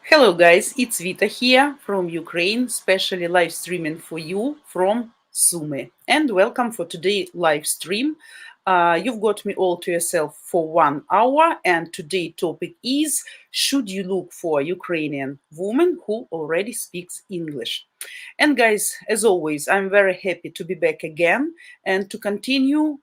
Hello guys, it's Vita here from Ukraine, specially live streaming for you from Sumy. And welcome for today live stream. You've got me all to yourself for 1 hour, and today topic is: should you look for a Ukrainian woman who already speaks English? And guys, as always, I'm very happy to be back again and to continue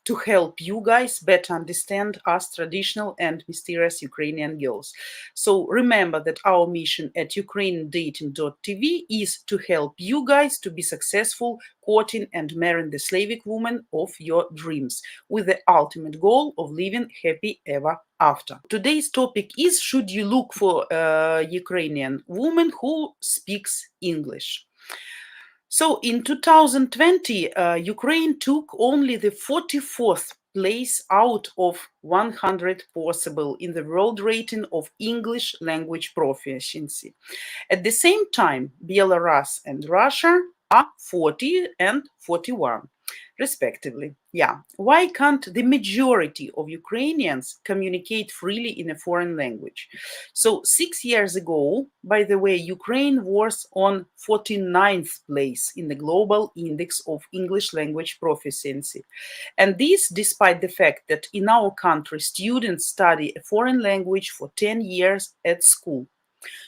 to help you guys better understand us traditional and mysterious Ukrainian girls. So remember that our mission at ukrainiandating.tv is to help you guys to be successful courting and marrying the Slavic woman of your dreams with the ultimate goal of living happy ever after. Today's topic is: should you look for a Ukrainian woman who speaks English? So in 2020, Ukraine took only the 44th place out of 100 possible in the world rating of English language proficiency. At the same time, Belarus and Russia are 40 and 41, respectively. Yeah. Why can't the majority of Ukrainians communicate freely in a foreign language? So 6 years ago, by the way, Ukraine was on 49th place in the global index of English language proficiency. And this despite the fact that in our country, students study a foreign language for 10 years at school.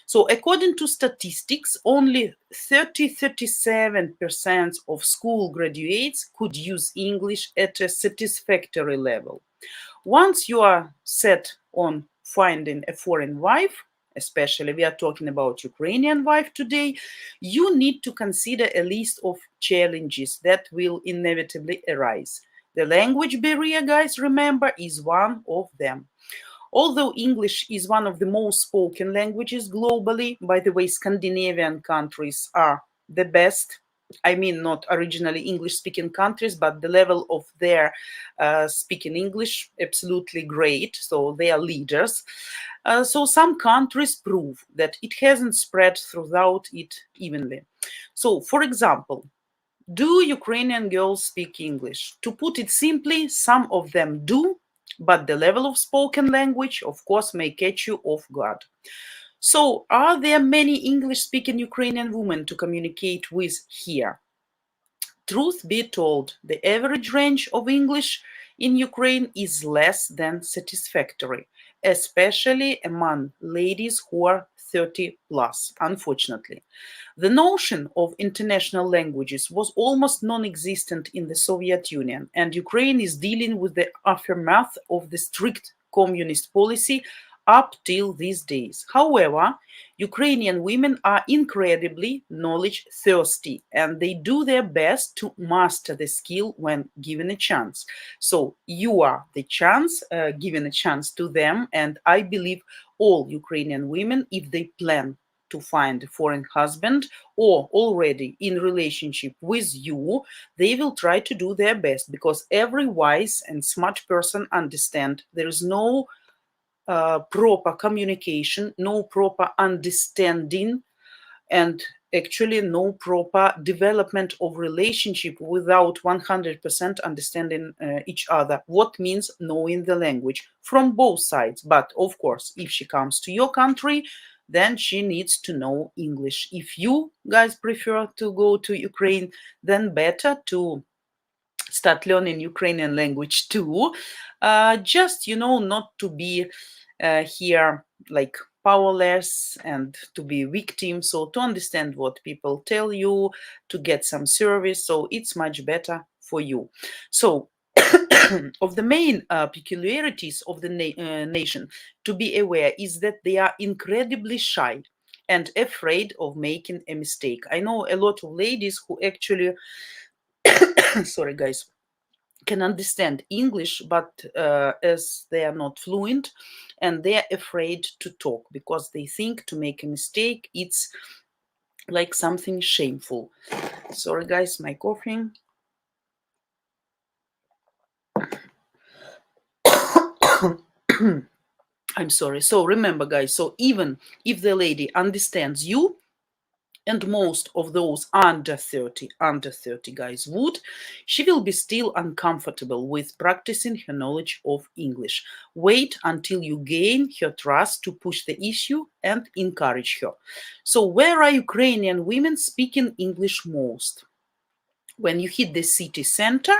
So according to statistics, only 37% of school graduates could use English at a satisfactory level. Once you are set on finding a foreign wife, especially we are talking about Ukrainian wife today, you need to consider a list of challenges that will inevitably arise. The language barrier, guys, remember, is one of them. Although English is one of the most spoken languages globally, by the way, Scandinavian countries are the best. I mean, not originally English speaking countries, but the level of their speaking English, absolutely great. So they are leaders. So some countries prove that it hasn't spread throughout it evenly. So, for example, do Ukrainian girls speak English? To put it simply, some of them do, but the level of spoken language, of course, may catch you off guard. So, are there many English speaking Ukrainian women to communicate with here? Truth be told, the average range of English in Ukraine is less than satisfactory, especially among ladies who are 30 plus, unfortunately. The notion of international languages was almost non existent in the Soviet Union, and Ukraine is dealing with the aftermath of the strict communist policy up till these days. However, Ukrainian women are incredibly knowledge thirsty and they do their best to master the skill when given a chance. So, you are the chance, given a chance to them, and I believe all Ukrainian women, if they plan to find a foreign husband or already in relationship with you, they will try to do their best, because every wise and smart person understand there is no proper communication, no proper understanding, and actually no proper development of relationship without 100% understanding each other. What means knowing the language from both sides? But of course, if she comes to your country, then she needs to know English. If you guys prefer to go to Ukraine, then better to start learning Ukrainian language too. Just, not to be here like powerless and to be victim. So to understand what people tell you, to get some service. So it's much better for you. So of the main peculiarities of the nation to be aware is that they are incredibly shy and afraid of making a mistake. I know a lot of ladies who actually, sorry guys, can understand English, but as they are not fluent and they are afraid to talk because they think to make a mistake, it's like something shameful. Sorry, guys, my coughing. I'm sorry. So remember, guys, so even if the lady understands you, and most of those under 30 guys would, she will be still uncomfortable with practicing her knowledge of English. Wait until you gain her trust to push the issue and encourage her. So where are Ukrainian women speaking English most? When you hit the city center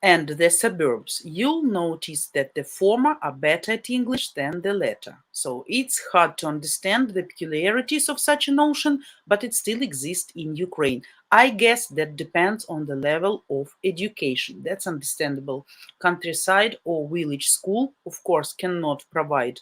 and the suburbs, you'll notice that the former are better at English than the latter. So it's hard to understand the peculiarities of such a notion, but it still exists in Ukraine. I guess that depends on the level of education. That's understandable. Countryside or village school, of course, cannot provide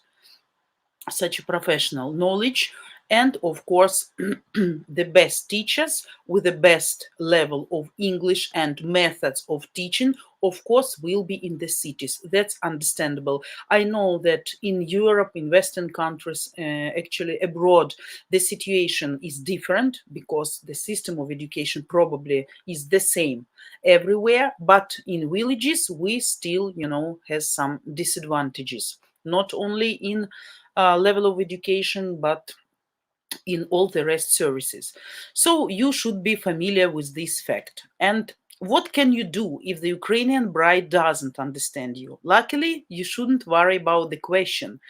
such a professional knowledge, and of course the best teachers with the best level of English and methods of teaching, of course, will be in the cities. That's understandable. I know that in Europe, in Western countries, actually abroad, the situation is different because the system of education probably is the same everywhere, but in villages we still, has some disadvantages, not only in level of education, but in all the rest services. So you should be familiar with this fact. And what can you do if the Ukrainian bride doesn't understand you? Luckily, you shouldn't worry about the question.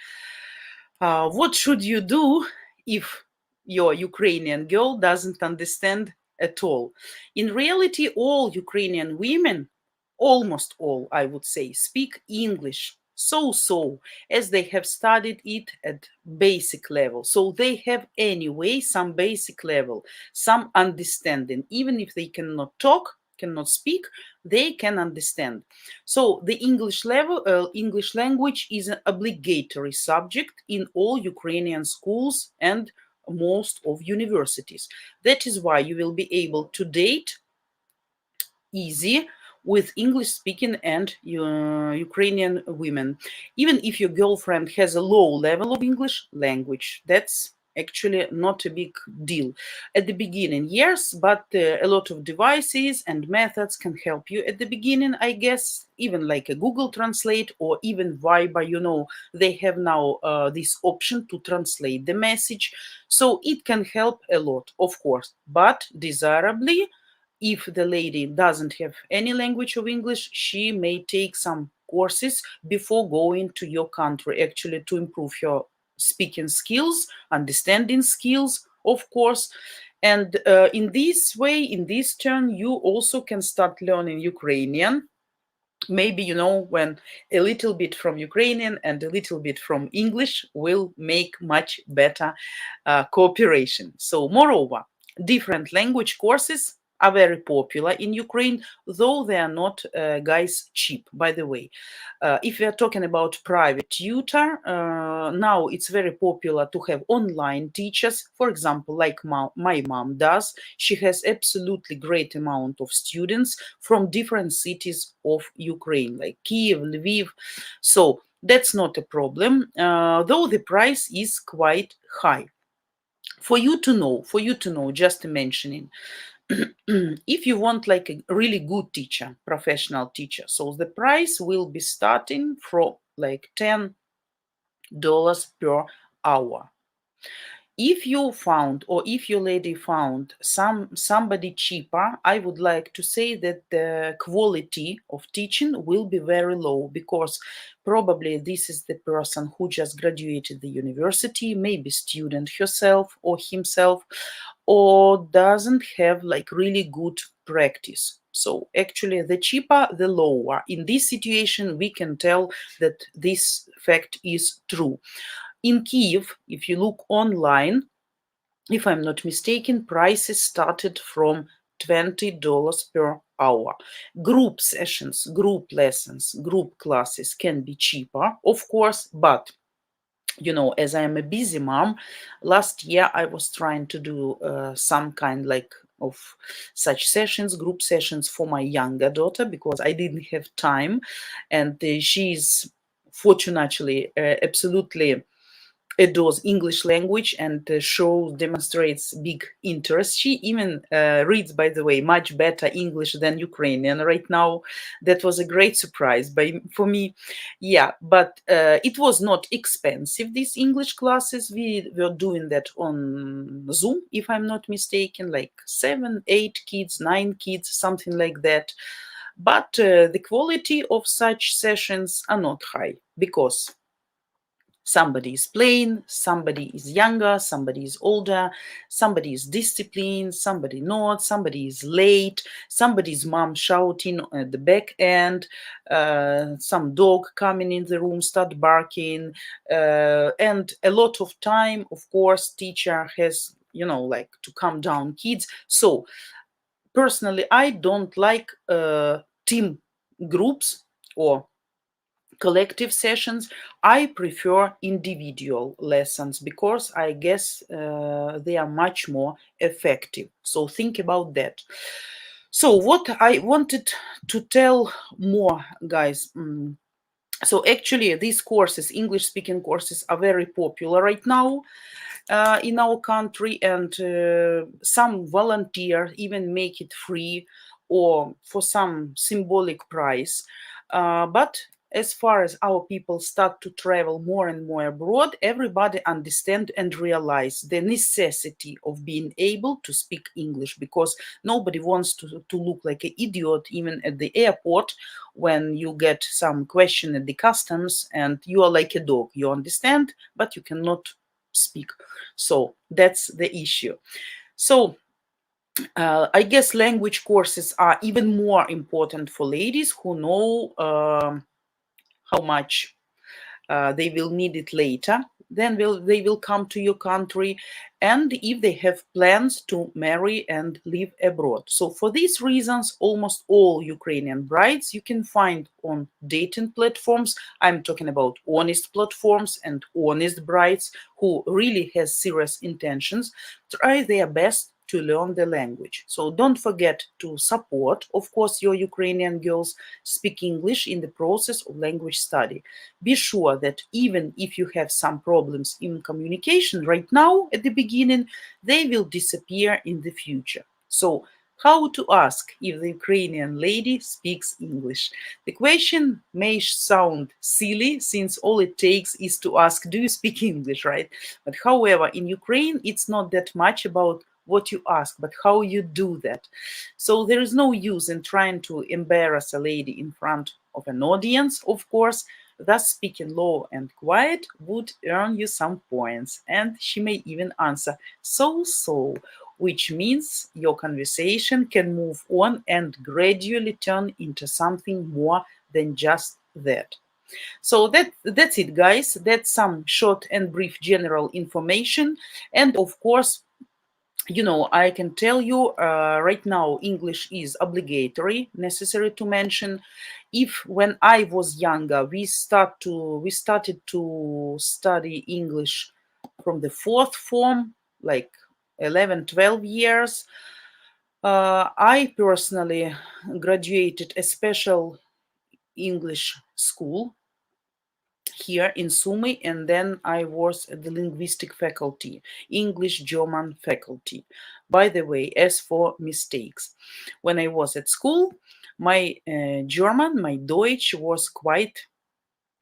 What should you do if your Ukrainian girl doesn't understand at all? In reality, all Ukrainian women, almost all, I would say, speak English so, as they have studied it at basic level. So they have anyway some basic level, some understanding. Even if they cannot talk, cannot speak, they can understand. So the English language is an obligatory subject in all Ukrainian schools and most of universities. That is why you will be able to date easy with English speaking and Ukrainian women. Even if your girlfriend has a low level of English language, that's actually not a big deal. At the beginning, yes, but a lot of devices and methods can help you at the beginning, I guess, even like a Google Translate or even Viber, they have now this option to translate the message. So it can help a lot, of course, but desirably, if the lady doesn't have any language of English, she may take some courses before going to your country, actually, to improve her speaking skills, understanding skills, of course. And in this way, in this turn, you also can start learning Ukrainian. Maybe, when a little bit from Ukrainian and a little bit from English will make much better cooperation. So, moreover, different language courses are very popular in Ukraine, though they are not, guys, cheap, by the way. If we are talking about private tutor, now it's very popular to have online teachers, for example, like my mom does. She has absolutely great amount of students from different cities of Ukraine, like Kiev, Lviv. So that's not a problem, though the price is quite high. For you to know, just mentioning, if you want like a really good teacher, professional teacher, so the price will be starting from like $10 per hour. If you found, or if your lady found somebody cheaper, I would like to say that the quality of teaching will be very low, because probably this is the person who just graduated the university, maybe student herself or himself, or doesn't have like really good practice. So actually, the cheaper, the lower. In this situation, we can tell that this fact is true. In Kiev, if you look online, if I'm not mistaken, prices started from $20 per hour. Group sessions, group lessons, group classes can be cheaper, of course, but as I am a busy mom, last year I was trying to do some kind like of such sessions, group sessions for my younger daughter, because I didn't have time, and she's fortunately absolutely adores English language and demonstrates big interest. She even reads, by the way, much better English than Ukrainian right now. That was a great surprise for me. Yeah, but it was not expensive, these English classes. We were doing that on Zoom, if I'm not mistaken, like 7, 8 kids, 9 kids, something like that. But the quality of such sessions are not high because somebody is playing, somebody is younger, somebody is older, somebody is disciplined, somebody not, somebody is late, somebody's mom shouting at the back end, some dog coming in the room, start barking, and a lot of time, of course, teacher has, like to calm down kids. So personally, I don't like team groups or collective sessions. I prefer individual lessons because I guess they are much more effective. So think about that. So what I wanted to tell more, guys. So actually, these courses, English speaking courses, are very popular right now in our country, and some volunteer even make it free or for some symbolic price. But as far as our people start to travel more and more abroad, everybody understand and realize the necessity of being able to speak English, because nobody wants to look like an idiot even at the airport when you get some question at the customs and you are like a dog. You understand, but you cannot speak. So that's the issue. So I guess language courses are even more important for ladies who know how much they will need it later. Then they will come to your country, and if they have plans to marry and live abroad. So for these reasons, almost all Ukrainian brides you can find on dating platforms. I'm talking about honest platforms and honest brides who really has serious intentions, try their best to learn the language. So don't forget to support, of course, your Ukrainian girls speak English in the process of language study. Be sure that even if you have some problems in communication right now at the beginning, they will disappear in the future. So how to ask if the Ukrainian lady speaks English? The question may sound silly since all it takes is to ask, do you speak English, right? But however, in Ukraine, it's not that much about what you ask, but how you do that. So there is no use in trying to embarrass a lady in front of an audience, of course. Thus, speaking low and quiet would earn you some points, and she may even answer so, which means your conversation can move on and gradually turn into something more than just that. So that's it, guys. That's some short and brief general information. And of course, I can tell you right now, English is obligatory, necessary to mention. If when I was younger, we started to study English from the fourth form, like 11, 12 years. I personally graduated a special English school here in Sumy, and then I was at the linguistic faculty, English German faculty. By the way, as for mistakes, when I was at school, my German, my Deutsch was quite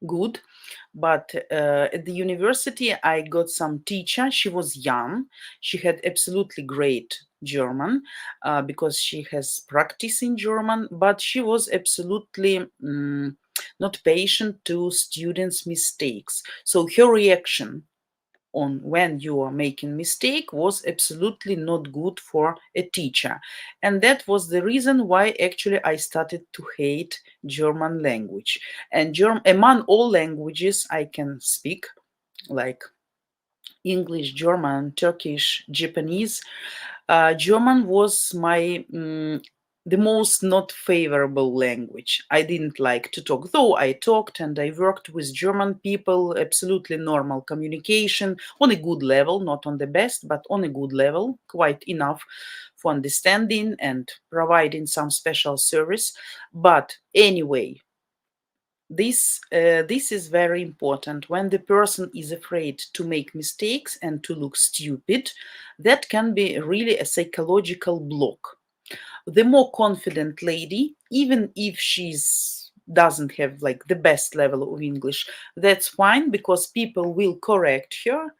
good, but at the university I got some teacher. She was young, she had absolutely great German because she has practice in German, but she was absolutely not patient to students' mistakes. So her reaction on when you are making mistake was absolutely not good for a teacher, and that was the reason why actually I started to hate German language. And among all languages I can speak, like English, German, Turkish, Japanese, German was the most not favorable language. I didn't like to talk, though I talked and I worked with German people, absolutely normal communication on a good level, not on the best, but on a good level, quite enough for understanding and providing some special service. But anyway, This is very important. When the person is afraid to make mistakes and to look stupid, that can be really a psychological block. The more confident lady, even if she's doesn't have like the best level of English, that's fine because people will correct her,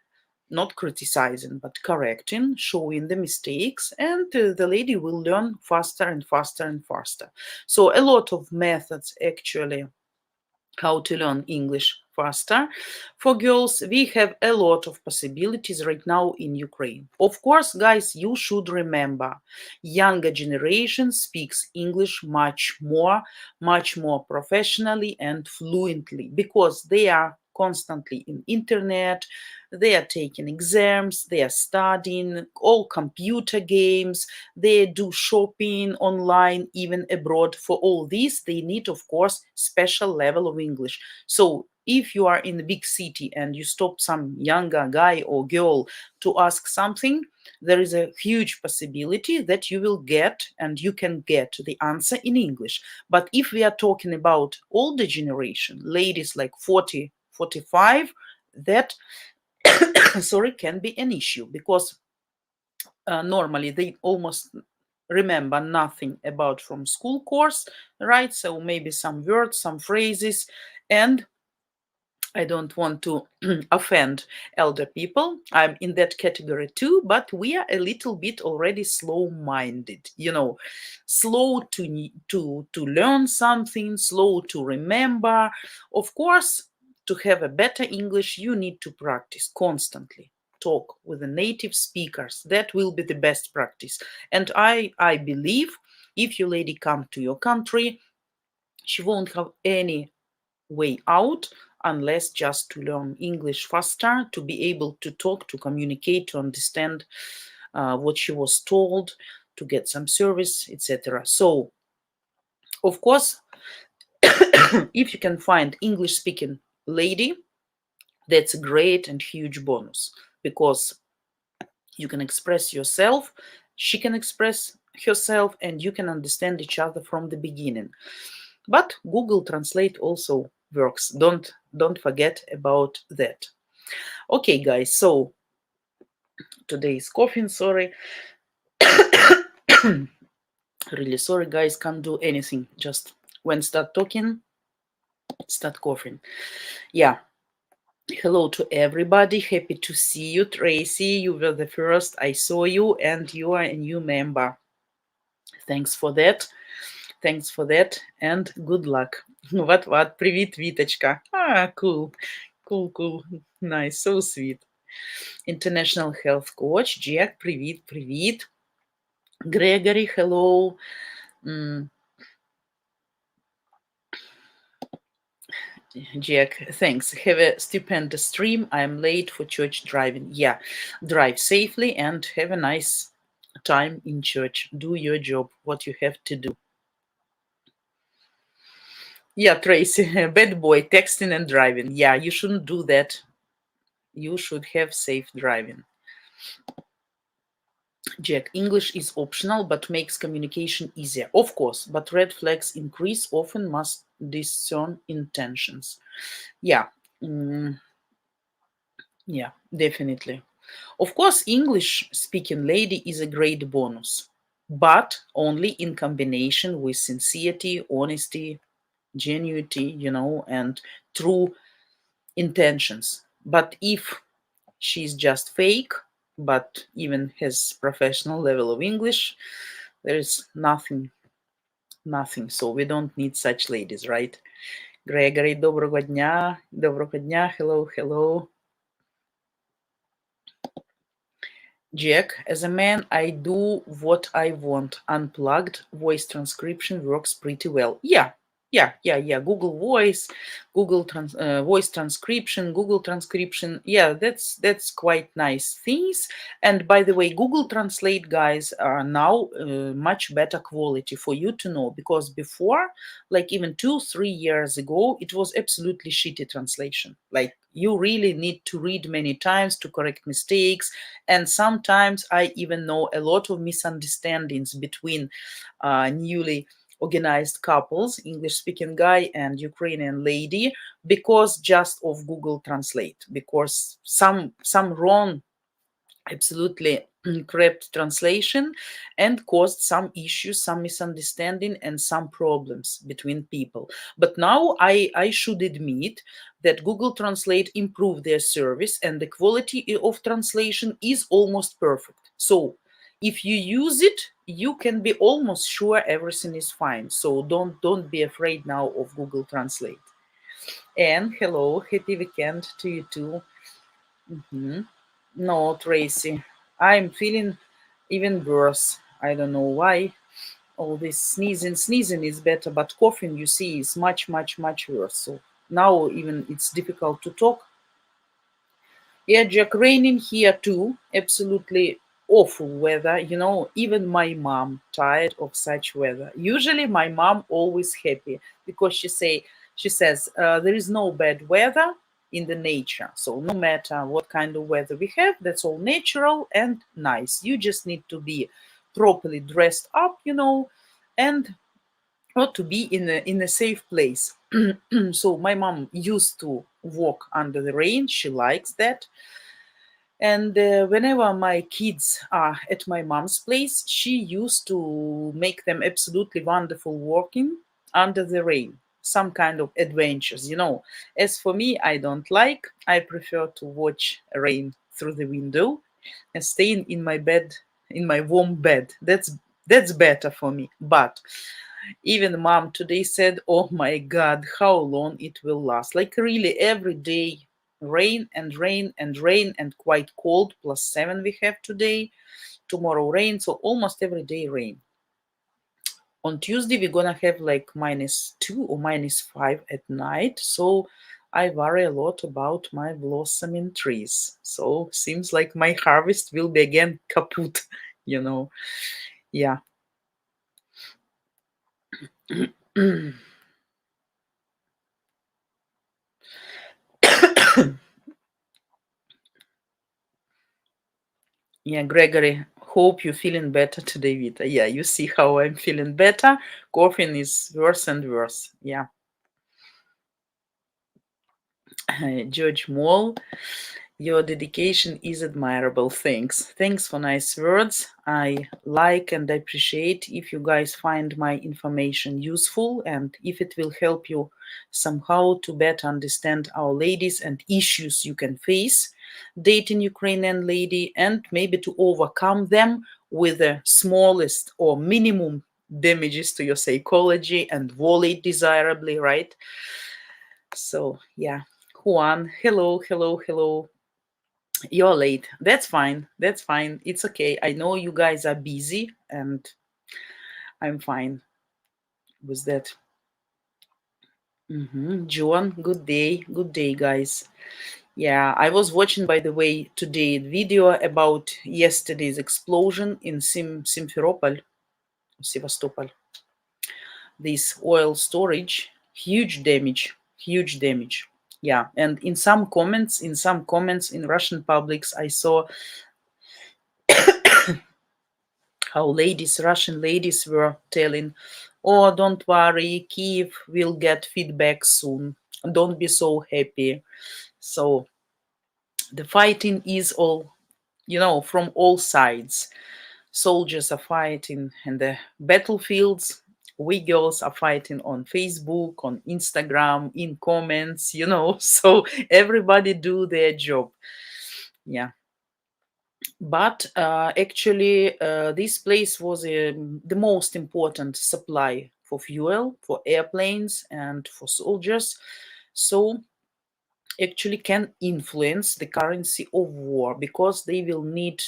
not criticizing but correcting, showing the mistakes, and the lady will learn faster and faster and faster. So a lot of methods actually how to learn English faster. For girls, we have a lot of possibilities right now in Ukraine. Of course, guys, you should remember, younger generation speaks English much more professionally and fluently because they are constantly in internet, they are taking exams, they are studying all computer games, they do shopping online, even abroad. For all this, they need, of course, special level of English. So if you are in a big city and you stop some younger guy or girl to ask something, there is a huge possibility that you will get and you can get the answer in English. But if we are talking about older generation, ladies like 40, 45, that sorry, can be an issue because normally they almost remember nothing about from school course, right? So maybe some words, some phrases, and I don't want to offend elder people. I'm in that category too, but we are a little bit already slow-minded, slow to learn something, slow to remember. Of course, to have a better English, you need to practice constantly. Talk with the native speakers. That will be the best practice. And I believe if your lady come to your country, she won't have any way out unless just to learn English faster, to be able to talk, to communicate, to understand what she was told, to get some service, etc. So, of course, if you can find English speaking lady, that's a great and huge bonus because you can express yourself, she can express herself, and you can understand each other from the beginning. But Google Translate also works. Don't forget about that. Okay, guys. So today is coughing. Sorry, really sorry, guys. Can't do anything. Just when start talking, start coughing. Yeah. Hello to everybody. Happy to see you, Tracy. You were the first. I saw you, and you are a new member. Thanks for that. Thanks for that, and good luck. What? Привіт, Віточка. Cool. Cool. Nice. So sweet. International Health Coach. Jack, привіт. Gregory, hello. Jack, thanks. Have a stupendous stream. I'm late for church driving. Yeah, drive safely and have a nice time in church. Do your job, what you have to do. Yeah, Tracy, bad boy, texting and driving. Yeah, you shouldn't do that. You should have safe driving. Jack, English is optional but makes communication easier. Of course, but red flags increase, often must discern intentions. Yeah, yeah, definitely. Of course, English speaking lady is a great bonus, but only in combination with sincerity, honesty, genuinity, and true intentions. But if she's just fake, but even has professional level of English, there is nothing. So we don't need such ladies, right? Gregory, доброго дня, hello. Jack, as a man, I do what I want. Unplugged voice transcription works pretty well. Yeah. Google Voice, voice transcription, Google transcription. Yeah, that's quite nice things. And by the way, Google Translate, guys, are now much better quality for you to know, because before, like even 2-3 years ago, it was absolutely shitty translation. Like you really need to read many times to correct mistakes, and sometimes I even know a lot of misunderstandings between newly organized couples, English speaking guy and Ukrainian lady, because just of Google Translate, because some wrong, absolutely correct translation, and caused some issues, some misunderstanding, and some problems between people. But now I should admit that Google Translate improved their service, and the quality of translation is almost perfect. So if you use it, you can be almost sure everything is fine. So don't be afraid now of Google Translate. And hello, happy weekend to you too. Mhm. No, Tracy, I'm feeling even worse. I don't know why. All this sneezing is better, but coughing, you see, is much worse. So now even it's difficult to talk. Yeah, Jack, raining here too. Absolutely awful weather. Even my mom tired of such weather. Usually my mom always happy because she says there is no bad weather in the nature. So no matter what kind of weather we have, that's all natural and nice. You just need to be properly dressed up, and or to be in a safe place. So my mom used to walk under the rain. She likes that. And whenever my kids are at my mom's place, she used to make them absolutely wonderful walking under the rain, some kind of adventures. As for me, I don't like. I prefer to watch rain through the window and staying in my bed, in my warm bed. That's better for me. But even mom today said, "Oh my God, how long it will last?" Like really every day, rain and rain and rain and quite cold. +7 we have today. Tomorrow rain, so almost every day rain. On Tuesday we're gonna have like -2 or -5 at night. So I worry a lot about my blossoming trees. So seems like my harvest will be again kaput, you know. Yeah. Yeah, Gregory, hope you're feeling better today, Vita. Yeah, you see how I'm feeling better. Coughing is worse and worse. Yeah. George Moll, your dedication is admirable. Thanks. Thanks for nice words. I like and appreciate if you guys find my information useful and if it will help you somehow to better understand our ladies and issues you can face dating Ukrainian lady and maybe to overcome them with the smallest or minimum damages to your psychology and wallet desirably, right? So yeah. Juan, hello. You're late. That's fine. That's fine. It's okay. I know you guys are busy and I'm fine with that. John, good day. Good day, guys. Yeah, I was watching, by the way, today video about yesterday's explosion in Simferopol, Sevastopol. This oil storage, huge damage. Yeah, and in some comments in Russian publics, I saw how Russian ladies were telling, "Oh, don't worry, Kiev will get feedback soon. Don't be so happy." So the fighting is all, from all sides. Soldiers are fighting in the battlefields. We girls are fighting on Facebook, on Instagram, in comments. So everybody do their job. Yeah. But actually, this place was the most important supply for fuel, for airplanes, and for soldiers. So actually can influence the currency of war because they will need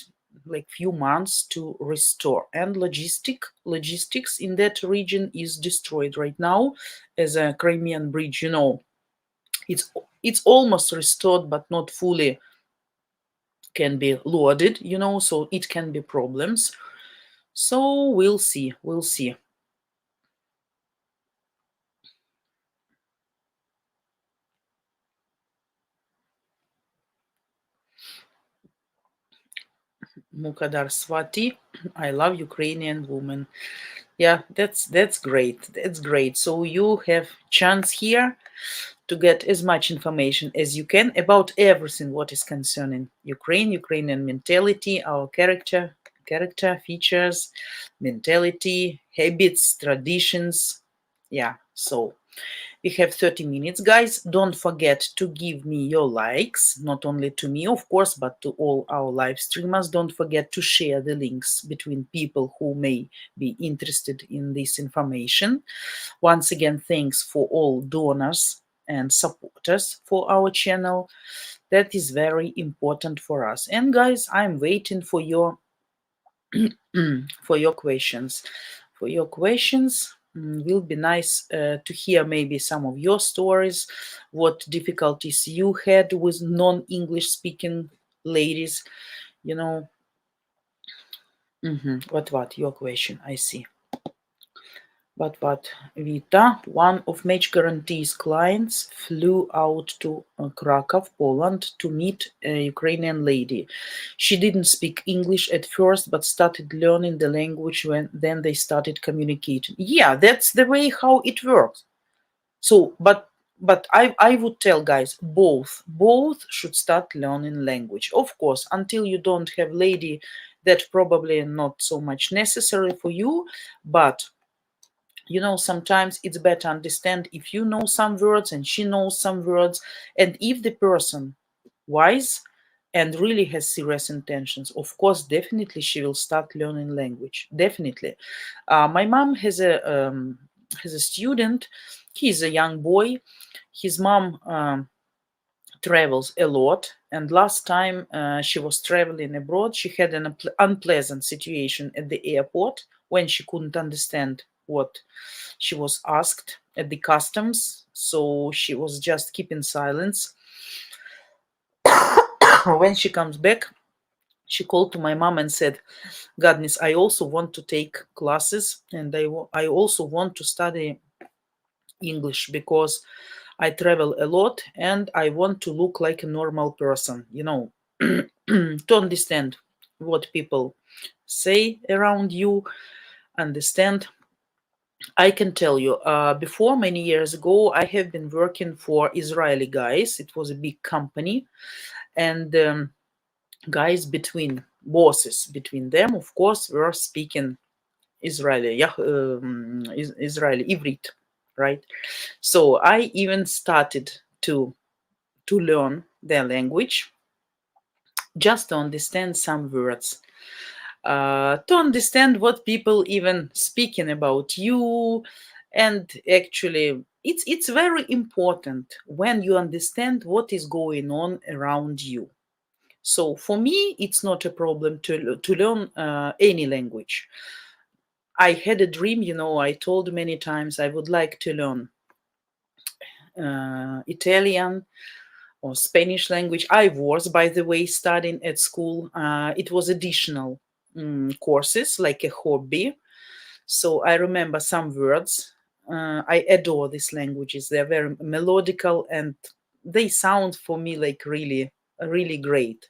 like few months to restore, and logistics in that region is destroyed right now. As a Crimean bridge, it's almost restored but not fully can be loaded, so it can be problems. So we'll see. Mukadar Swati, I love Ukrainian women. Yeah, that's great. That's great. So you have chance here to get as much information as you can about everything what is concerning Ukraine, Ukrainian mentality, our character features, mentality, habits, traditions. Yeah. So we have 30 minutes, guys. Don't forget to give me your likes, not only to me, of course, but to all our live streamers. Don't forget to share the links between people who may be interested in this information. Once again, thanks for all donors and supporters for our channel. That is very important for us. And guys, I'm waiting for your for your questions. For your questions, will be nice to hear maybe some of your stories, what difficulties you had with non-English speaking ladies. You know, what your question? I see. But Vita, one of Match Guarantee's clients, flew out to Krakow, Poland, to meet a Ukrainian lady. She didn't speak English at first, but started learning the language when then they started communicating. Yeah, that's the way how it works. So, but I would tell guys both should start learning language. Of course, until you don't have lady, that probably not so much necessary for you, but sometimes it's better understand if you know some words and she knows some words, and if the person wise and really has serious intentions, of course, definitely she will start learning language. Definitely. My mom has a student. He's a young boy. His mom travels a lot, and last time she was traveling abroad, she had an unpleasant situation at the airport when she couldn't understand what she was asked at the customs, so she was just keeping silence. When she comes back, she called to my mom and said, "Goodness, I also want to take classes, and I also want to study English because I travel a lot and I want to look like a normal person, to understand what people say around you, understand." I can tell you, before many years ago, I have been working for Israeli guys. It was a big company, and guys between bosses between them, of course, were speaking Israeli, yeah, Israeli Ivrit, right? So I even started to learn their language just to understand some words, to understand what people even speaking about you. And actually it's very important when you understand what is going on around you. So for me it's not a problem to learn any language. I had a dream, I told many times I would like to learn Italian or Spanish language. I was, by the way, studying at school. It was additional courses, like a hobby. So I remember some words. I adore these languages. They're very melodical and they sound for me like really, really great.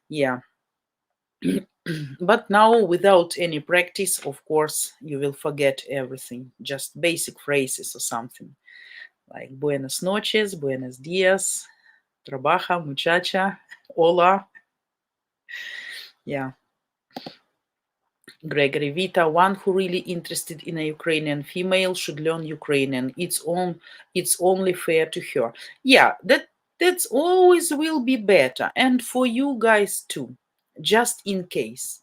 Yeah. But now, without any practice, of course, you will forget everything. Just basic phrases or something like buenas noches, buenos dias, trabaja, muchacha, hola. Yeah. Gregory Vita, one who really interested in a Ukrainian female should learn Ukrainian. It's only fair to her. Yeah, that's always will be better. And for you guys too, just in case,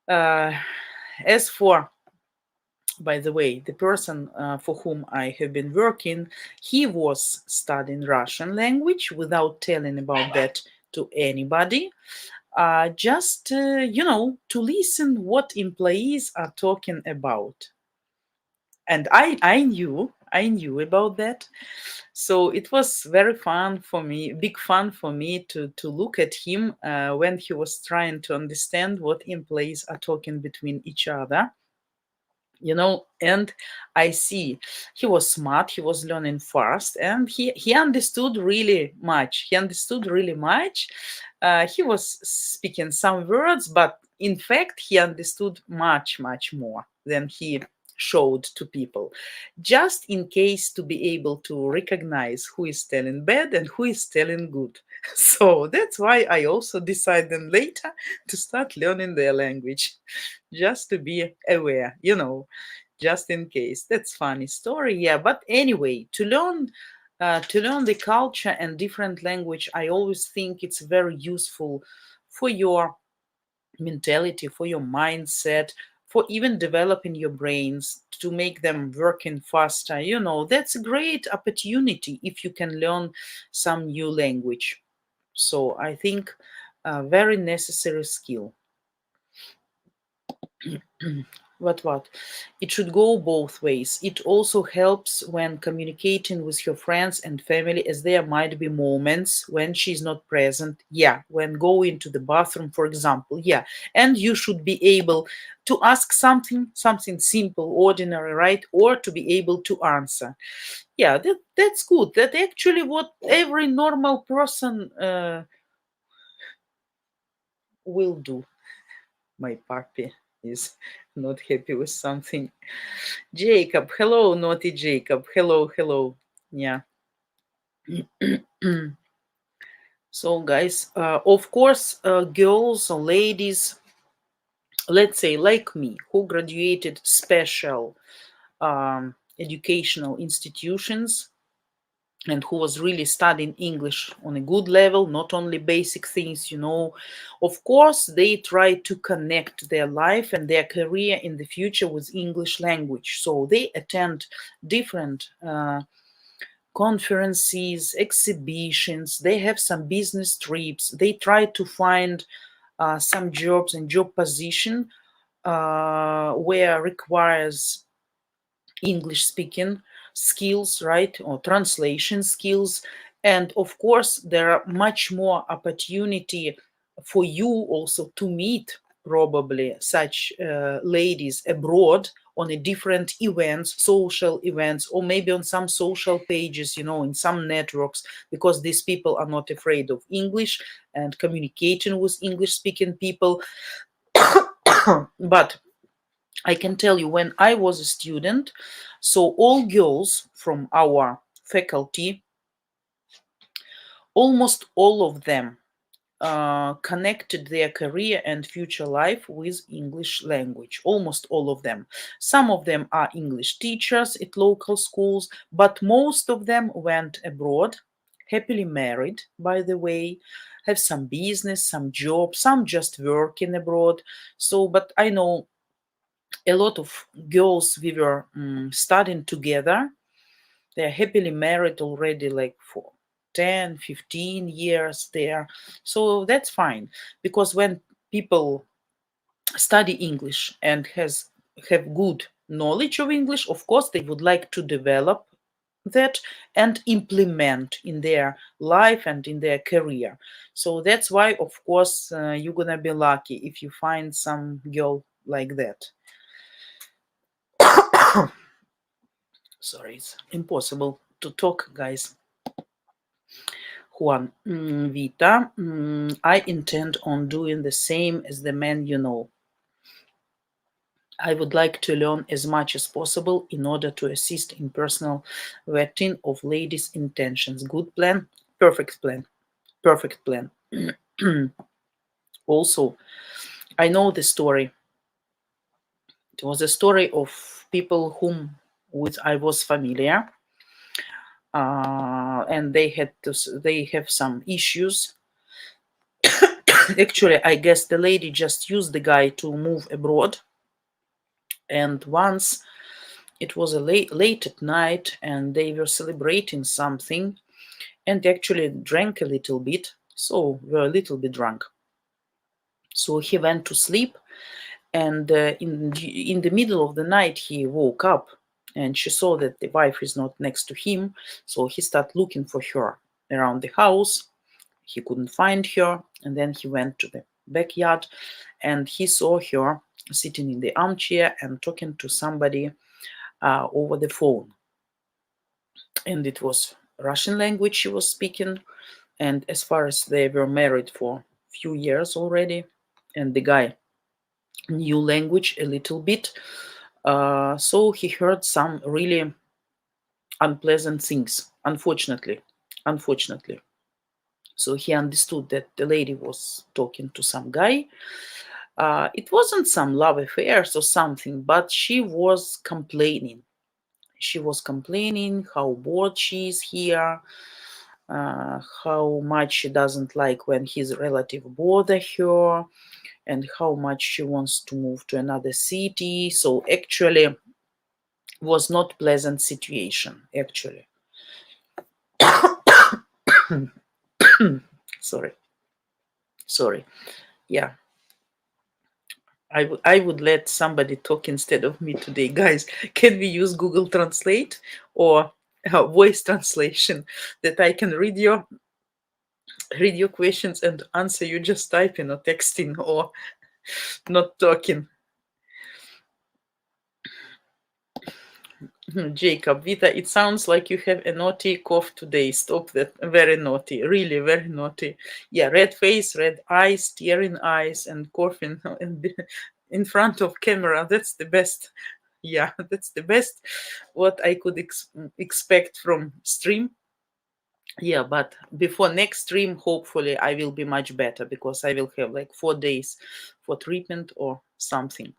Uh, as for, by the way, the person for whom I have been working, he was studying Russian language without telling about that to anybody. Just to listen what employees are talking about, and I knew about that. So it was very fun for me, big fun for me to look at him when he was trying to understand what employees are talking between each other. And I see he was smart, he was learning fast, and he understood really much. He was speaking some words, but in fact he understood much more than he showed to people, just in case to be able to recognize who is telling bad and who is telling good. So that's why I also decided later to start learning their language, just to be aware, just in case. That's funny story, yeah. But anyway, to learn the culture and different language, I always think it's very useful for your mentality, for your mindset, for even developing your brains to make them working faster. That's a great opportunity if you can learn some new language. So I think a very necessary skill. What? It should go both ways. It also helps when communicating with your friends and family, as there might be moments when she's not present. Yeah, when going to the bathroom, for example. Yeah, and you should be able to ask something simple, ordinary, right? Or to be able to answer. Yeah, that's good. That actually what every normal person will do. My puppy is not happy with something. Jacob, hello, naughty Jacob. Hello. Yeah. So, guys, of course, girls or ladies, let's say like me, who graduated special educational institutions and who was really studying English on a good level, not only basic things. Of course, they try to connect their life and their career in the future with English language. So they attend different conferences, exhibitions, they have some business trips, they try to find some jobs and job position where requires English speaking skills, right, or translation skills. And of course, there are much more opportunity for you also to meet probably such ladies abroad on a different events, social events, or maybe on some social pages, in some networks, because these people are not afraid of English and communicating with English speaking people. But I can tell you, when I was a student, so all girls from our faculty, almost all of them connected their career and future life with English language. Almost all of them. Some of them are English teachers at local schools, but most of them went abroad, happily married, by the way, have some business, some job, some just working abroad. So, but I know a lot of girls we were studying together, they're happily married already, like for 10, 15 years there. So that's fine, because when people study English and have good knowledge of English, of course they would like to develop that and implement in their life and in their career. So that's why, of course, you're gonna be lucky if you find some girl like that. Sorry, it's impossible to talk, guys. Juan, Vita, I intend on doing the same as the man. I would like to learn as much as possible in order to assist in personal vetting of ladies' intentions. Good plan, perfect plan, perfect plan. Also, I know the story. It was a story of people whom with I was familiar, and they have some issues. Actually, I guess the lady just used the guy to move abroad. And once it was a late at night, and they were celebrating something, and actually drank a little bit, so were a little bit drunk. So he went to sleep, and in the middle of the night he woke up, and she saw that the wife is not next to him. So he started looking for her around the house. He couldn't find her, and then he went to the backyard, and he saw her sitting in the armchair and talking to somebody over the phone. And it was Russian language she was speaking. And as far as they were married for a few years already, and the guy knew language a little bit, So he heard some really unpleasant things, unfortunately. So he understood that the lady was talking to some guy. It wasn't some love affairs or something, but she was complaining. She was complaining how bored she is here, how much she doesn't like when his relative bother her, and how much she wants to move to another city. So actually, was not pleasant situation. Actually, sorry, sorry. Yeah, I would let somebody talk instead of me today, guys. Can we use Google Translate or voice translation that I can read your questions and answer you just typing or texting or not talking? Jacob, Vita, it sounds like you have a naughty cough today. Stop that. Very naughty. Really, very naughty. Yeah, red face, red eyes, tearing eyes, and coughing in front of camera. That's the best. Yeah, that's the best what I could expect from stream. Yeah, but before next stream, hopefully I will be much better because I will have like 4 days for treatment or something.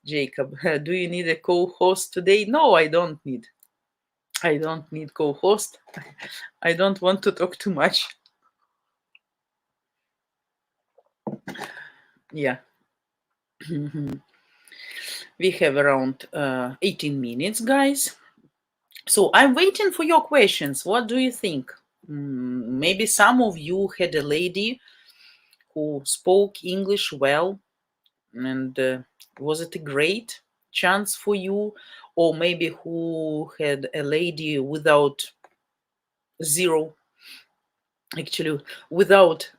Jacob, do you need a co-host today? No, I don't need. I don't need co-host. I don't want to talk too much. Yeah. We have around 18 minutes, guys. So I'm waiting for your questions. What do you think? Maybe some of you had a lady who spoke English well, and was it a great chance for you? Or maybe who had a lady without zero, actually without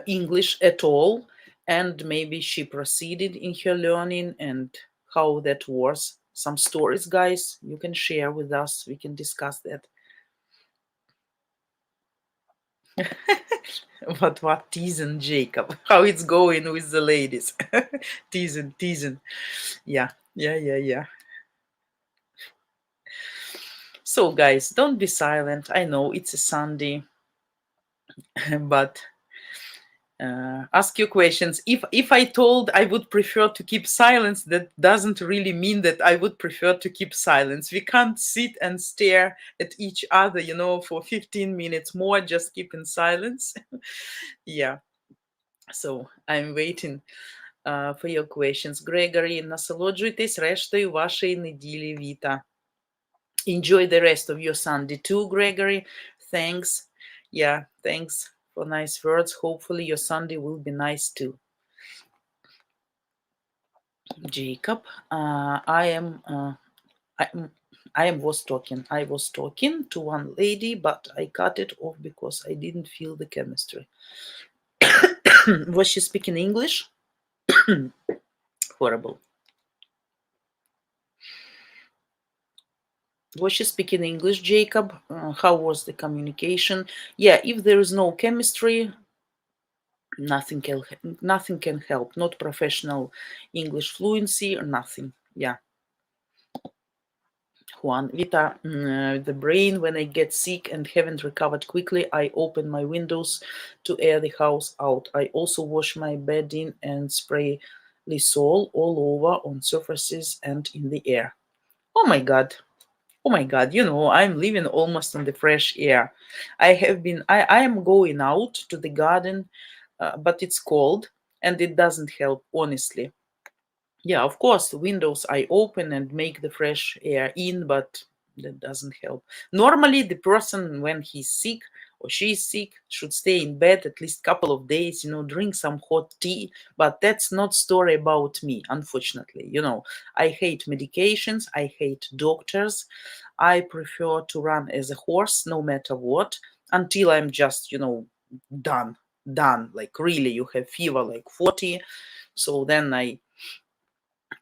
English at all, and maybe she proceeded in her learning and how that was. Some stories, guys, you can share with us. We can discuss that. What teasing, Jacob? How it's going with the ladies? Teasing. Yeah. So, guys, don't be silent. I know it's a Sunday, but ask your questions. If I told I would prefer to keep silence, that doesn't really mean that I would prefer to keep silence. We can't sit and stare at each other, for 15 minutes more, just keeping silence. Yeah. So I'm waiting for your questions. Gregory, насолоджуйтесь рештою вашої неділі, Vita. Enjoy the rest of your Sunday too, Gregory. Thanks. Yeah, thanks for nice words. Hopefully your Sunday will be nice too. Jacob, I was talking to one lady, but I cut it off because I didn't feel the chemistry. Was she speaking English? Horrible. Was she speaking English, Jacob? How was the communication? Yeah, if there is no chemistry, nothing can help. Not professional English fluency or nothing. Yeah. Juan, Vita, the brain, when I get sick and haven't recovered quickly, I open my windows to air the house out. I also wash my bedding and spray Lysol all over on surfaces and in the air. Oh my God. Oh my God, I'm living almost on the fresh air. I am going out to the garden, but it's cold and it doesn't help, honestly. Yeah, of course, the windows I open and make the fresh air in, but that doesn't help. Normally, the person, when he's sick or she's sick, should stay in bed at least couple of days, drink some hot tea. But that's not story about me, unfortunately. I hate medications. I hate doctors. I prefer to run as a horse, no matter what, until I'm just, done. Done. Like really, you have fever like 40. So then I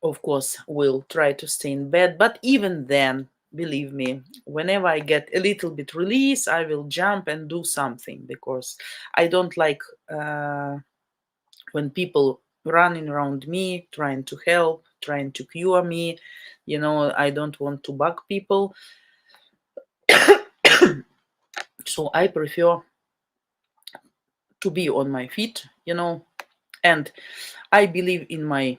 of course will try to stay in bed, but even then, believe me, whenever I get a little bit release, I will jump and do something, because I don't like when people running around me trying to help. trying to cure me. I don't want to bug people. So I prefer to be on my feet, and I believe in my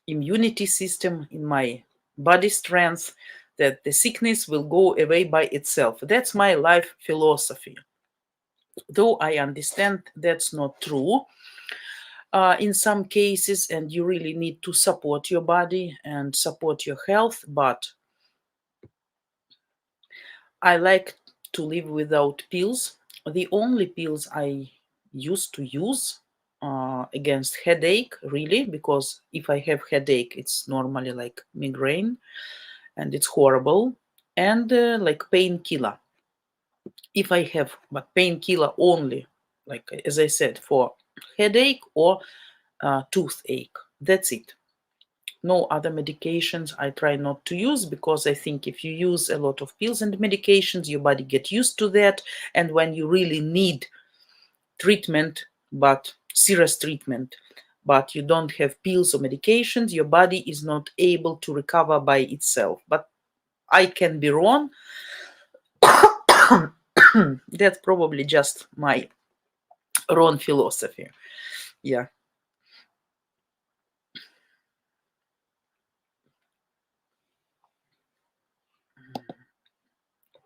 immunity system, in my body strength, that the sickness will go away by itself. That's my life philosophy. Though I understand that's not true in some cases, and you really need to support your body and support your health, but I like to live without pills. The only pills I used to use against headache, really, because if I have headache, it's normally like migraine and it's horrible, and like painkiller. If I have but painkiller only, like as I said, for headache or toothache, that's it. No other medications I try not to use, because I think if you use a lot of pills and medications, your body get used to that. And when you really need treatment, but serious treatment, but you don't have pills or medications, your body is not able to recover by itself. But I can be wrong. That's probably just my wrong philosophy. Yeah.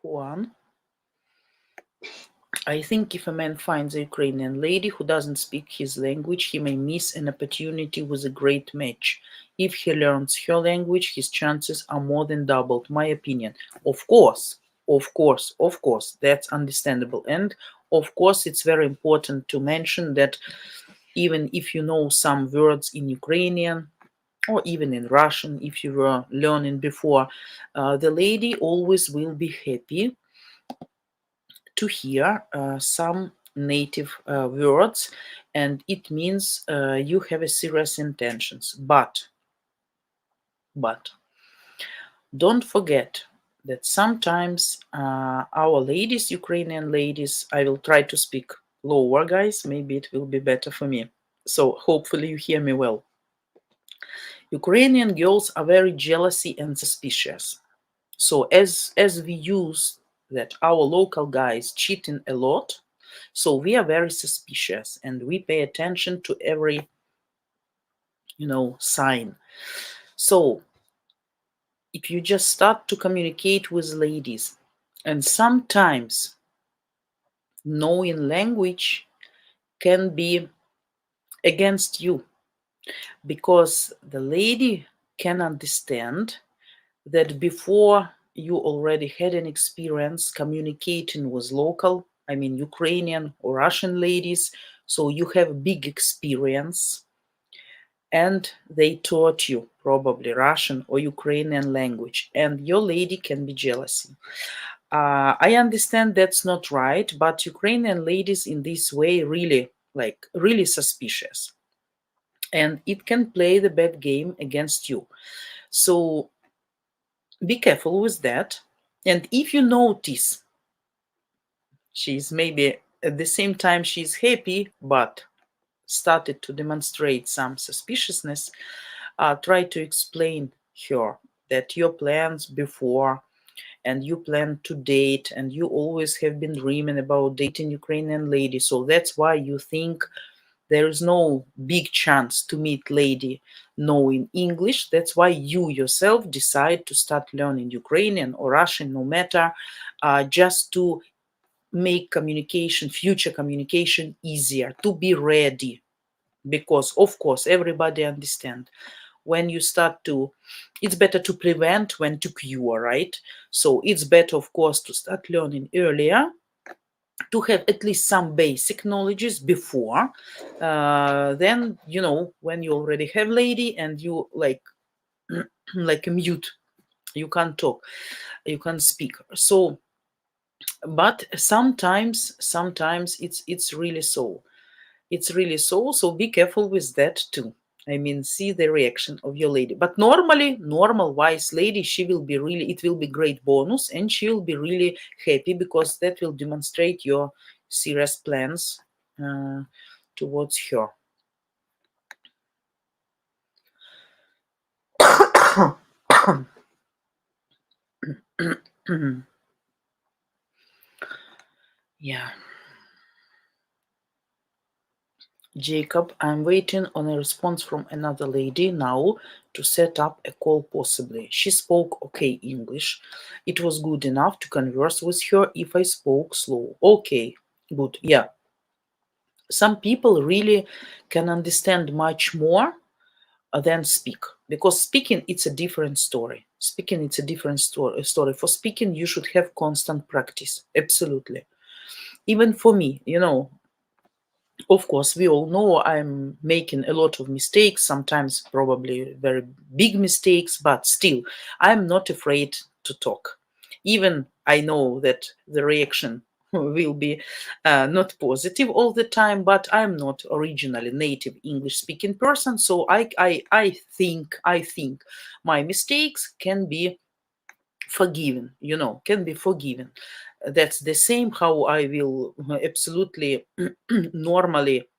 Juan. I think if a man finds a Ukrainian lady who doesn't speak his language, he may miss an opportunity with a great match. If he learns her language, his chances are more than doubled, my opinion. Of course, of course, that's understandable. And of course, it's very important to mention that even if you know some words in Ukrainian, or even in Russian, if you were learning before, the lady always will be happy to hear some native words, and it means you have a serious intentions. But don't forget that sometimes our ladies, Ukrainian ladies, I will try to speak lower, guys, maybe it will be better for me. So hopefully you hear me well. Ukrainian girls are very jealousy and suspicious. So as we use that our local guys cheating a lot, so we are very suspicious and we pay attention to every sign. So if you just start to communicate with ladies, and sometimes knowing language can be against you, because the lady can understand that before you already had an experience communicating with local, I mean Ukrainian or Russian ladies, so you have big experience, and they taught you probably Russian or Ukrainian language, and your lady can be jealous. I understand that's not right, but Ukrainian ladies in this way really suspicious, and it can play the bad game against you. So be careful with that. And if you notice she's maybe at the same time she's happy, but started to demonstrate some suspiciousness, try to explain her that your plans before, and you plan to date, and you always have been dreaming about dating Ukrainian lady. So that's why you think there is no big chance to meet lady knowing English. That's why you yourself decide to start learning Ukrainian or Russian, no matter, just to make communication, future communication easier, to be ready. Because of course, everybody understand when you start to, it's better to prevent when to cure, right? So it's better, of course, to start learning earlier, to have at least some basic knowledges before, then when you already have lady and you like a mute, you can't talk, you can't speak. So but sometimes it's really so, so be careful with that too. I mean, see the reaction of your lady. But normally, normal wise lady, she will be really, it will be great bonus, and she will be really happy, because that will demonstrate your serious plans towards her. Yeah. Jacob, I'm waiting on a response from another lady now to set up a call possibly. She spoke okay English. It was good enough to converse with her if I spoke slow. Okay, good. Yeah. Some people really can understand much more than speak, because speaking it's a different story. Speaking it's a different story. For speaking you should have constant practice. Absolutely. Even for me, of course, we all know I'm making a lot of mistakes, sometimes probably very big mistakes, but still, I'm not afraid to talk. Even I know that the reaction will be not positive all the time, but I'm not originally native English speaking person, so I think my mistakes can be forgiven, can be forgiven. That's the same how I will absolutely normally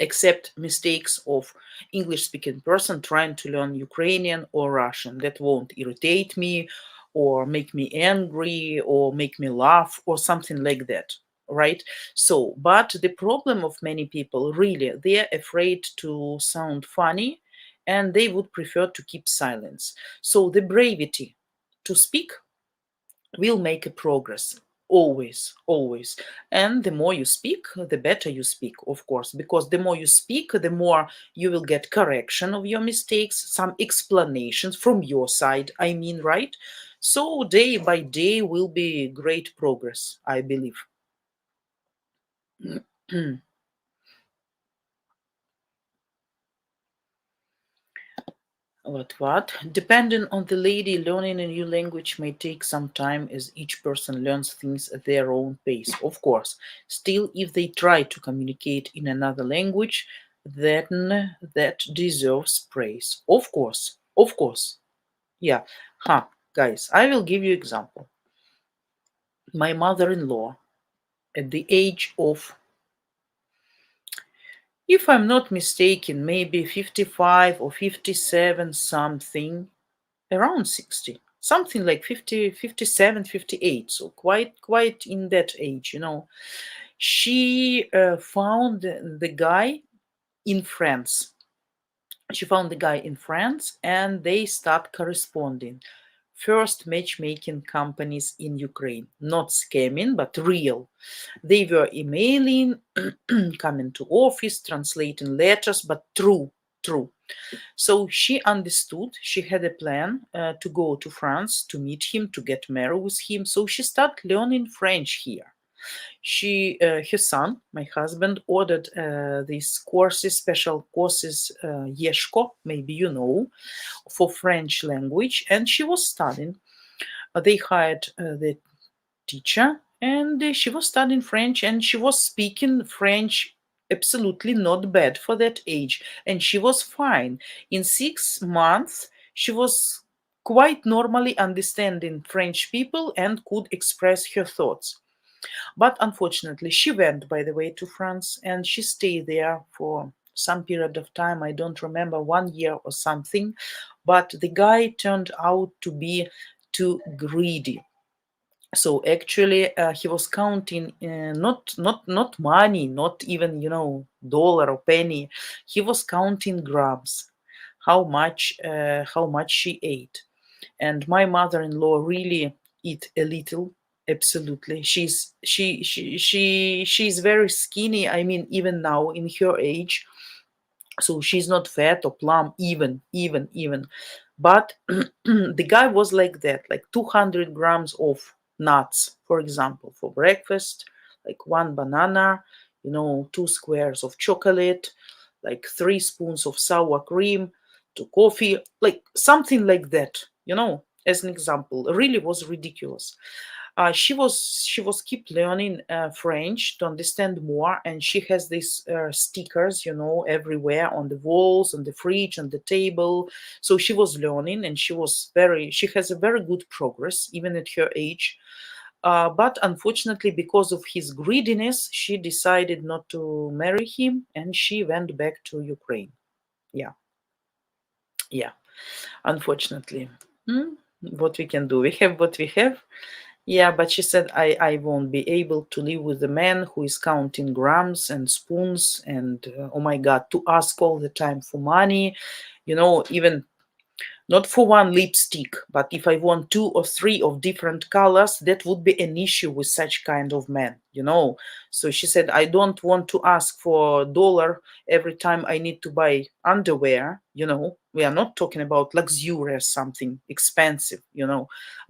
accept mistakes of English speaking person trying to learn Ukrainian or Russian. That won't irritate me or make me angry or make me laugh or something like that, right? So but the problem of many people, really, they're afraid to sound funny and they would prefer to keep silence. So the bravery to speak will make a progress, always. And the more you speak, the better you speak, of course, because the more you speak, the more you will get correction of your mistakes, some explanations from your side, I mean, right? So day by day will be great progress, I believe. What? Depending on the lady, learning a new language may take some time as each person learns things at their own pace, of course. Still, if they try to communicate in another language, then that deserves praise. Of course. Of course. Yeah. Guys, I will give you example. My mother-in-law, at the age of, if I'm not mistaken, maybe 55 or 57 something, around 60, something like 50, 57, 58. So quite in that age. She found the guy in France. She found the guy in France and they start corresponding. First matchmaking companies in Ukraine, not scamming, but real. They were emailing, coming to office, translating letters, but true. So she understood, she had a plan to go to France to meet him, to get married with him. So she started learning French here. Her son, my husband, ordered these courses, special courses, Yeshko, maybe you know, for French language, and she was studying. They hired the teacher and she was studying French and she was speaking French absolutely not bad for that age, and she was fine. In 6 months she was quite normally understanding French people and could express her thoughts. But unfortunately she went, by the way, to France and she stayed there for some period of time. I don't remember, 1 year or something, but the guy turned out to be too greedy. So actually he was counting not money, not even dollar or penny. He was counting grams, how much she ate. And my mother-in-law really eat a little. Absolutely, she's very skinny, I mean, even now in her age. So she's not fat or plump, even. But the guy was like that, like 200 grams of nuts, for example, for breakfast, like one banana, 2 squares of chocolate, like 3 spoons of sour cream, to coffee, like something like that, as an example. It really was ridiculous. She was keep learning French to understand more, and she has these stickers, everywhere on the walls, on the fridge, on the table. So she was learning, and she has a very good progress even at her age. But unfortunately, because of his greediness, she decided not to marry him, and she went back to Ukraine. Yeah, yeah. unfortunately. What we can do, we have what we have. Yeah, but she said, I won't be able to live with a man who is counting grams and spoons and, oh my God, to ask all the time for money, even not for one lipstick, but if I want two or three of different colors, that would be an issue with such kind of man. So she said, I don't want to ask for a dollar every time I need to buy underwear. We are not talking about luxurious, something expensive,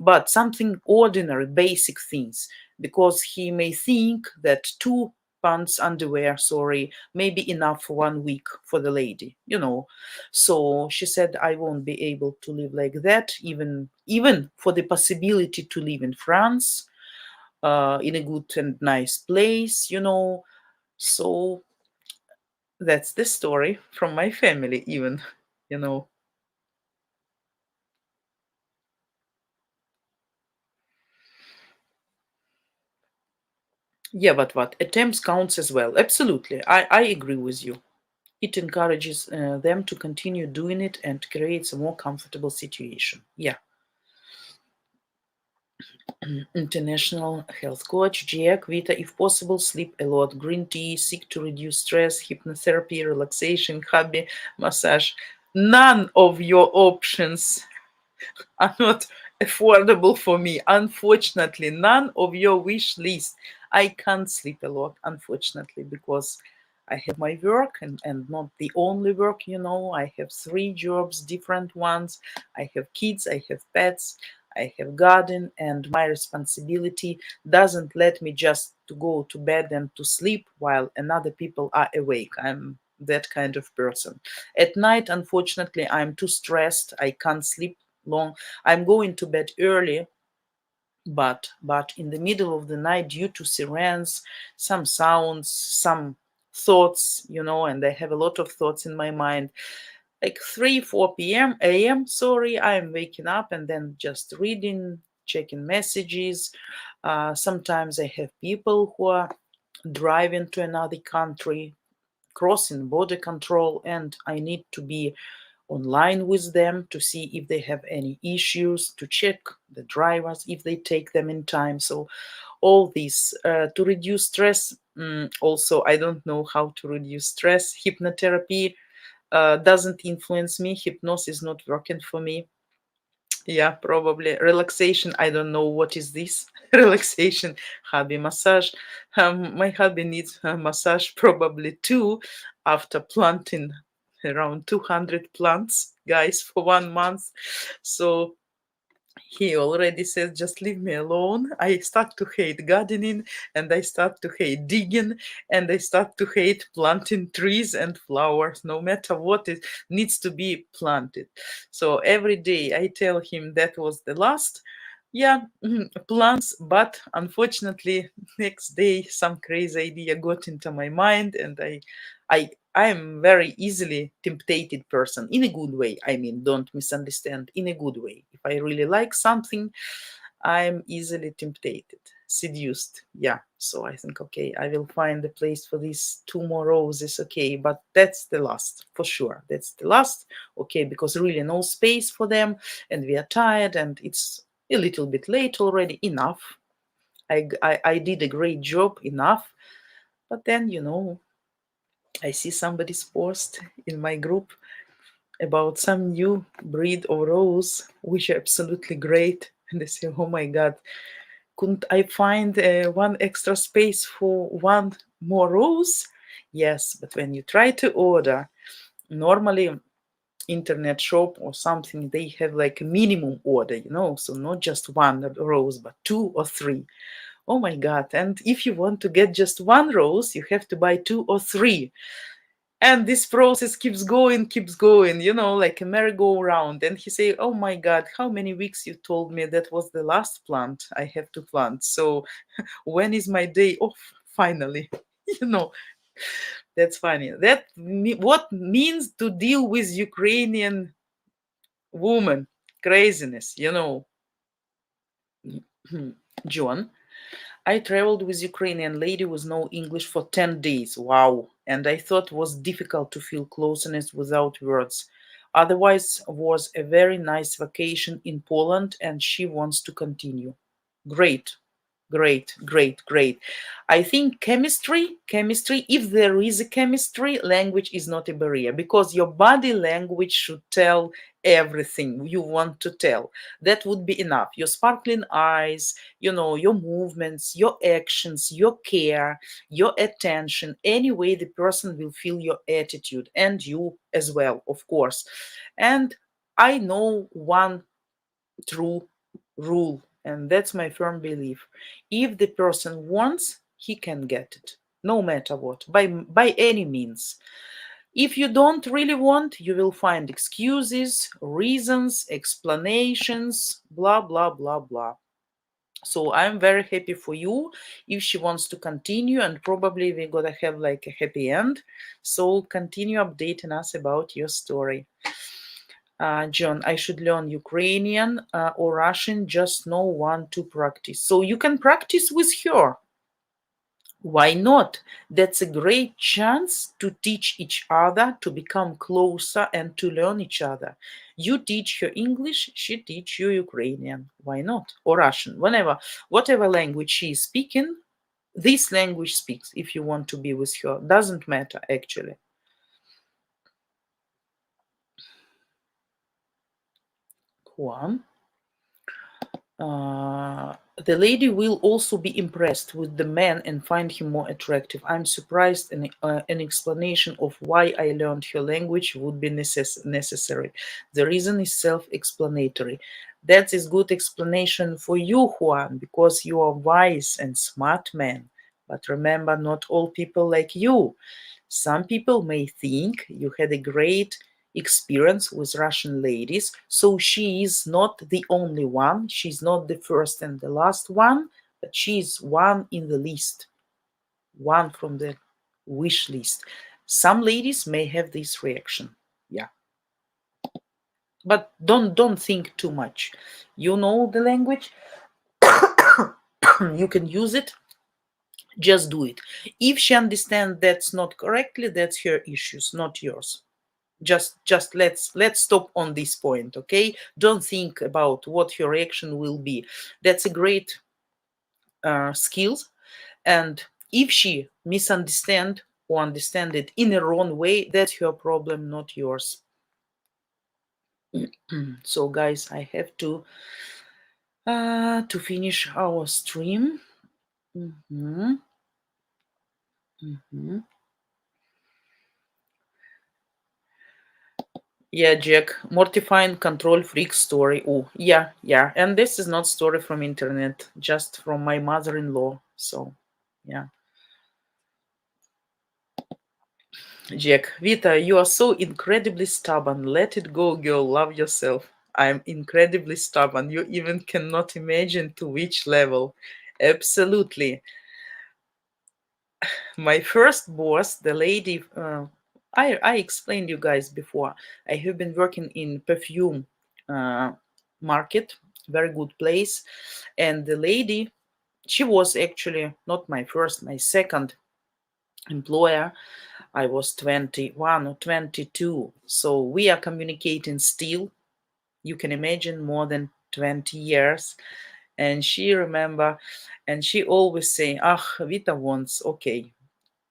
but something ordinary, basic things, because he may think that two pants underwear, sorry, may be enough for 1 week for the lady. So she said, I won't be able to live like that, even for the possibility to live in France, in a good and nice place. So that's the story from my family, even, you know. Yeah, but what? Attempts counts as well. Absolutely. I agree with you. It encourages them to continue doing it and creates a more comfortable situation. Yeah. International health coach, Jack, Vita, if possible, sleep a lot, green tea, seek to reduce stress, hypnotherapy, relaxation, hobby, massage. None of your options are not affordable for me. Unfortunately, none of your wish list. I can't sleep a lot, unfortunately, because I have my work and not the only work. I have three jobs, different ones. I have kids, I have pets, I have garden, and my responsibility doesn't let me just to go to bed and to sleep while another people are awake. I'm that kind of person. At night, unfortunately, I'm too stressed. I can't sleep long. I'm going to bed early, but in the middle of the night, due to sirens, some sounds, some thoughts, and I have a lot of thoughts in my mind. Like 3, 4 p.m. a.m. Sorry, I'm waking up and then just reading, checking messages. Sometimes I have people who are driving to another country, crossing border control, and I need to be online with them to see if they have any issues, to check the drivers if they take them in time. So all this to reduce stress. Also, I don't know how to reduce stress. Hypnotherapy doesn't influence me. Hypnosis is not working for me. Yeah, probably relaxation. I don't know what is this relaxation. Hobby massage. My hubby needs a massage probably too, after planting around 200 plants, guys, for 1 month. So he already says, just leave me alone. I start to hate gardening, and I start to hate digging, and I start to hate planting trees and flowers, no matter what it needs to be planted. So every day I tell him that was the last. Yeah, plants, but unfortunately, next day some crazy idea got into my mind, and I am very easily tempted person in a good way. I mean, don't misunderstand, in a good way. If I really like something, I'm easily tempted, seduced. Yeah. So I think, okay, I will find a place for these two more roses. Okay, but that's the last for sure. That's the last. Okay, because really no space for them, and we are tired, and it's a little bit late already. Enough. I did a great job. Enough. But then I see somebody's post in my group about some new breed of rose, which are absolutely great. And I say, oh my God, couldn't I find one extra space for one more rose? Yes, but when you try to order, normally internet shop or something, they have like a minimum order. So not just one rose, but two or three. Oh my God. And if you want to get just one rose, you have to buy two or three. And this process keeps going, like a merry-go-round. And he say, oh my God, how many weeks you told me that was the last plant I have to plant? So when is my day off finally? you know that's funny. What means to deal with Ukrainian woman craziness. John, I traveled with Ukrainian lady with no English for 10 days. Wow. And I thought it was difficult to feel closeness without words. Otherwise, was a very nice vacation in Poland, and she wants to continue. Great. Great, great, great. I think chemistry, if there is a chemistry, language is not a barrier because your body language should tell everything you want to tell. That would be enough. Your sparkling eyes, your movements, your actions, your care, your attention. Anyway, the person will feel your attitude and you as well, of course. And I know one true rule, and that's my firm belief. If the person wants, he can get it, no matter what, by any means. If you don't really want, you will find excuses, reasons, explanations, blah blah blah blah. So I'm very happy for you if she wants to continue, and probably we're gonna have like a happy end. So continue updating us about your story. John, I should learn Ukrainian or Russian, just no one to practice. So you can practice with her. Why not? That's a great chance to teach each other, to become closer and to learn each other. You teach her English, she teach you Ukrainian. Why not? Or Russian, whatever language she is speaking, this language speaks if you want to be with her. Doesn't matter actually. Juan. The lady will also be impressed with the man and find him more attractive. I'm surprised an explanation of why I learned her language would be necessary. The reason is self-explanatory. That is good explanation for you, Juan, because you are wise and smart man. But remember, not all people like you. Some people may think you had a great experience with Russian ladies. So she is not the only one. She's not the first and the last one, but she is one in the list, one from the wish list. Some ladies may have this reaction. Yeah. But don't think too much. You know the language. You can use it. Just do it. If she understands that's not correctly, that's her issues, not yours. Just let's stop on this point, okay? Don't think about what your reaction will be. That's a great skills, and if she misunderstand or understand it in a wrong way, that's her problem, not yours. So guys, I have to finish our stream. Mhm. Mhm. Yeah, Jack, mortifying control freak story. Oh, yeah, yeah. And this is not story from internet, just from my mother-in-law. So, yeah. Jack, Vita, you are so incredibly stubborn. Let it go, girl. Love yourself. I'm incredibly stubborn. You even cannot imagine to which level. Absolutely. My first boss, the lady, I explained you guys before. I have been working in perfume uh, market, very good place, and the lady, she was actually not my first, my second employer. I was 21 or 22, so we are communicating still. You can imagine more than 20 years. And she remember, and she always say, "Ah, Vita wants." Okay,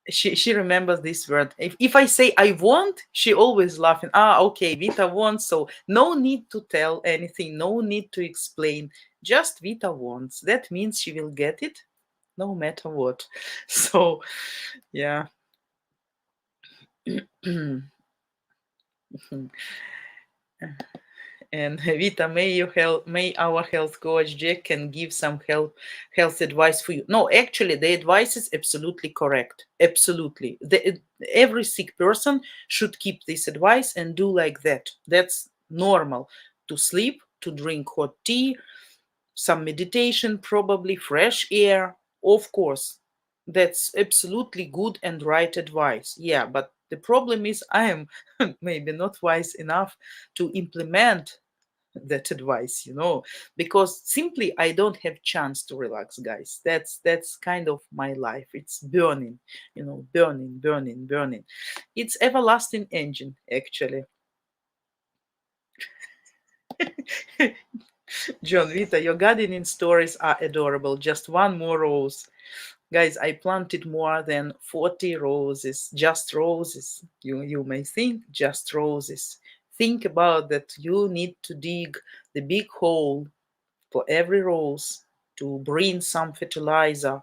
she remembers this word. If I say I want, she always laughing. Ah, okay, Vita wants. So no need to tell anything, no need to explain. Just Vita wants. That means she will get it, no matter what. So yeah. And Vita, may our health coach Jack can give some health advice for you. No, actually, the advice is absolutely correct. Absolutely, every sick person should keep this advice and do like that. That's normal. To sleep, to drink hot tea, some meditation, probably fresh air. Of course, that's absolutely good and right advice. Yeah, but the problem is I am maybe not wise enough to implement that advice, because simply I don't have chance to relax, guys. That's kind of my life. It's burning, burning, burning, burning. It's everlasting engine, actually. John Vita, your gardening stories are adorable. Just one more rose. Guys, I planted more than 40 roses, just roses. You may think just roses. Think about that. You need to dig the big hole for every rose to bring some fertilizer.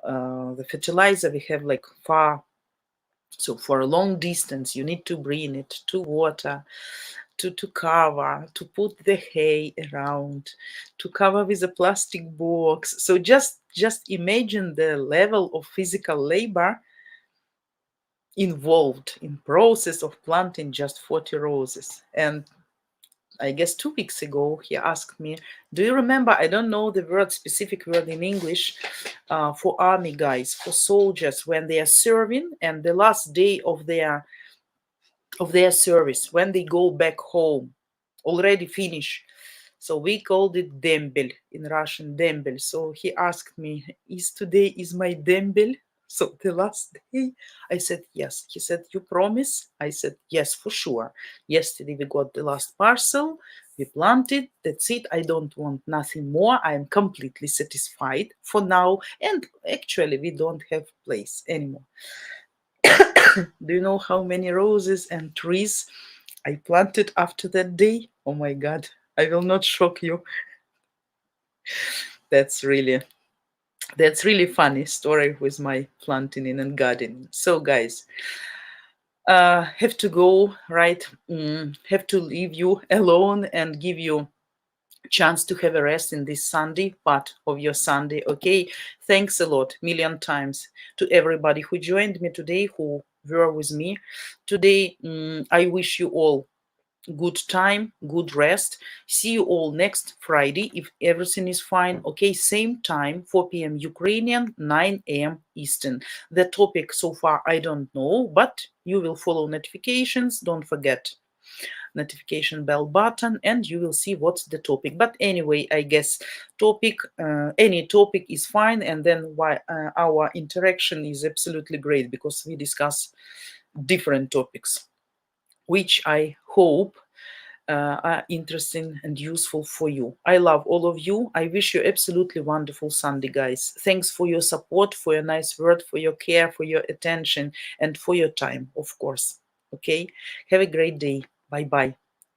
The fertilizer we have like far, so for a long distance, you need to bring it to water, to cover, to put the hay around, to cover with a plastic box. So just imagine the level of physical labor involved in process of planting just 40 roses. And I guess 2 weeks ago, he asked me, do you remember, I don't know the word, specific word in English, for army guys, for soldiers, when they are serving and the last day of their service, when they go back home, already finished. So we called it dembel in Russian, dembel. So he asked me, is my dembel? So the last day, I said, yes. He said, you promise? I said, yes, for sure. Yesterday we got the last parcel. We planted. That's it. I don't want nothing more. I am completely satisfied for now. And actually, we don't have place anymore. Do you know how many roses and trees I planted after that day? Oh my God, I will not shock you. That's really funny story with my planting and gardening. So guys, have to go, right? Have to leave you alone and give you chance to have a rest in this Sunday part of your Sunday. Okay, thanks a lot, million times, to everybody who joined me today, who were with me today. I wish you all good time, good rest. See you all next Friday if everything is fine. Okay, same time, 4 p.m. Ukrainian, 9 a.m. Eastern. The topic so far I don't know, but you will follow notifications. Don't forget notification bell button and you will see what's the topic. But anyway, I guess any topic is fine, and then why our interaction is absolutely great because we discuss different topics which I hope are interesting and useful for you. I love all of you. I wish you absolutely wonderful Sunday, guys. Thanks for your support, for your nice word, for your care, for your attention, and for your time, of course. Okay, have a great day. Bye bye.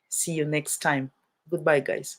See you next time. Goodbye, guys.